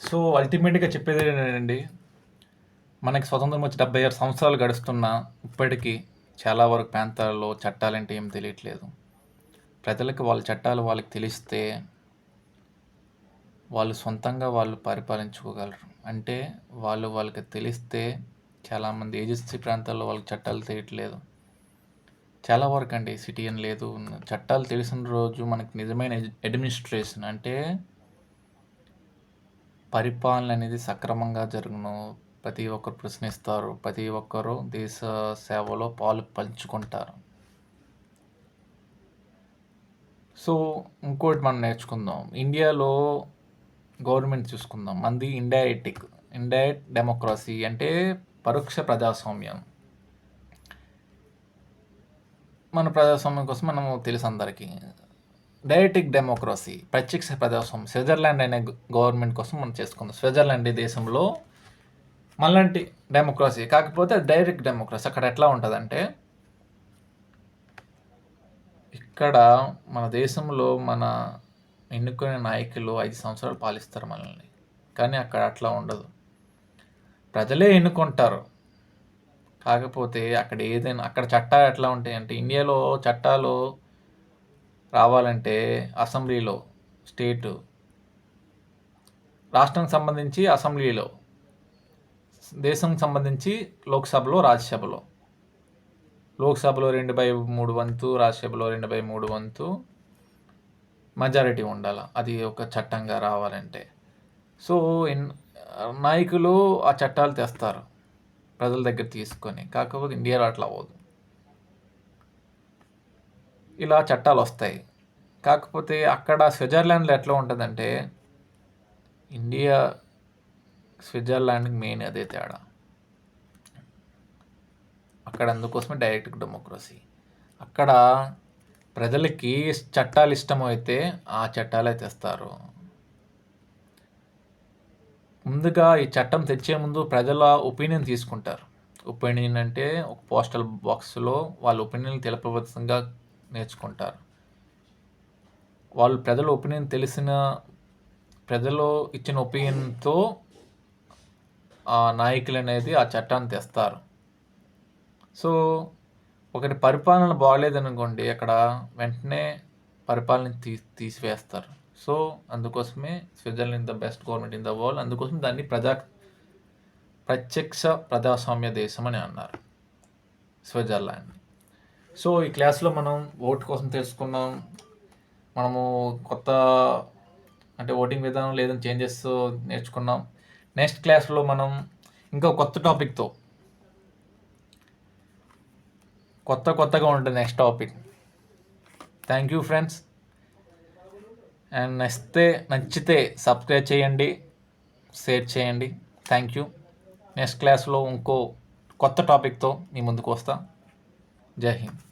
So అల్టిమేట్గా చెప్పేది ఏంటండి, మనకి స్వతంత్రం వచ్చి 76 సంవత్సరాలు గడుస్తున్నా ఇప్పటికీ చాలా వరకు ప్రాంతాల్లో చట్టాలంటే ఏం తెలియట్లేదు. ప్రజలకు వాళ్ళ చట్టాలు వాళ్ళకి తెలిస్తే వాళ్ళు సొంతంగా వాళ్ళు పరిపాలించుకోగలరు. అంటే వాళ్ళకి తెలిస్తే చాలామంది ఏజెన్సీ ప్రాంతాల్లో వాళ్ళకి చట్టాలు తెలియట్లేదు. చాలా వరకు అండి సిటీ అని లేదు. చట్టాలు తెలిసిన రోజు మనకి నిజమైన అడ్మినిస్ట్రేషన్ అంటే పరిపాలన అనేది సక్రమంగా జరుగును. ప్రతి ఒక్కరు ప్రశ్నిస్తారు. ప్రతి ఒక్కరు దేశ సేవలో పాలు పంచుకుంటారు. సో ఇంకోటి మనం నేర్చుకుందాం. ఇండియాలో గవర్నమెంట్ చూసుకుందాం. మనది ఇండైరెక్ట్ డెమోక్రసీ అంటే పరోక్ష ప్రజాస్వామ్యం. మన ప్రజాస్వామ్యం కోసం మనము తెలుసు అందరికీ. డైరెక్ట్ డెమోక్రసీ ప్రత్యక్ష ప్రజాస్వామ్యం స్విట్జర్లాండ్ అనే గవర్నమెంట్ కోసం మనం చేసుకుందాం. స్విట్జర్లాండ్ దేశంలో మనలాంటి డెమోక్రసీ, కాకపోతే డైరెక్ట్ డెమోక్రసీ. అక్కడ ఎట్లా ఉంటుందంటే, ఇక్కడ మన దేశంలో మన ఎన్నుకునే నాయకులు 5 సంవత్సరాలు పాలిస్తారు మనల్ని. కానీ అక్కడ అట్లా ఉండదు. ప్రజలే ఎన్నుకుంటారు. కాకపోతే అక్కడ చట్టాలు ఎట్లా ఉంటాయంటే, ఇండియాలో చట్టాలు రావాలంటే అసెంబ్లీలో స్టేటు, రాష్ట్రానికి సంబంధించి అసెంబ్లీలో, దేశంకి సంబంధించి లోక్సభలో, రాజ్యసభలో. లోక్సభలో 2/3 వంతు, రాజ్యసభలో 2/3 వంతు మెజారిటీ ఉండాలి అది ఒక చట్టంగా రావాలంటే. సో నాయకులు ఆ చట్టాలు తెస్తారు ప్రజల దగ్గర తీసుకొని. కాకపోతే ఇండియాలో అట్లా అవ్వదు. ఇలా చట్టాలు వస్తాయి. కాకపోతే అక్కడ స్విట్జర్లాండ్లో ఎట్లా ఉంటుందంటే, ఇండియా స్విట్జర్లాండ్కి మెయిన్ అదే తేడా. అక్కడ అందుకోసమే డైరెక్ట్ డెమోక్రసీ. అక్కడ ప్రజలకి చట్టాలు ఇష్టమైతే ఆ చట్టాలే తెస్తారు. ముందుగా ఈ చట్టం తెచ్చే ముందు ప్రజల ఒపీనియన్ తీసుకుంటారు. ఒపీనియన్ అంటే ఒక పోస్టల్ బాక్స్లో వాళ్ళ ఒపీనియన్ తెలపవలసిందిగా నేర్చుకుంటారు. వాళ్ళు ప్రజల ఒపీనియన్ ప్రజలు ఇచ్చిన ఒపీనియన్తో ఆ నాయకులు అనేది ఆ చట్టాన్ని తెస్తారు. సో ఒకటి పరిపాలన బాగలేదనుకోండి, అక్కడ వెంటనే పరిపాలన తీసివేస్తారు. సో అందుకోసమే Switzerland the best government in the world. అందుకోసం దాన్ని ప్రత్యక్ష ప్రజాస్వామ్య దేశం అని అన్నారు స్విట్జర్లాండ్. సో ఈ క్లాస్లో మనం ఓటు కోసం తెలుసుకున్నాం. మనము కొత్త అంటే ఓటింగ్ విధానం లేదని చేంజెస్ నేర్చుకున్నాం. నెక్స్ట్ క్లాస్లో మనం ఇంకా కొత్తగా ఉంటుంది next topic. Thank you friends. And నచ్చితే సబ్స్క్రైబ్ చేయండి, షేర్ చేయండి. Thank you. నెక్స్ట్ క్లాస్లో ఇంకో కొత్త టాపిక్తో మీ ముందుకు వస్తా. జై హింద్.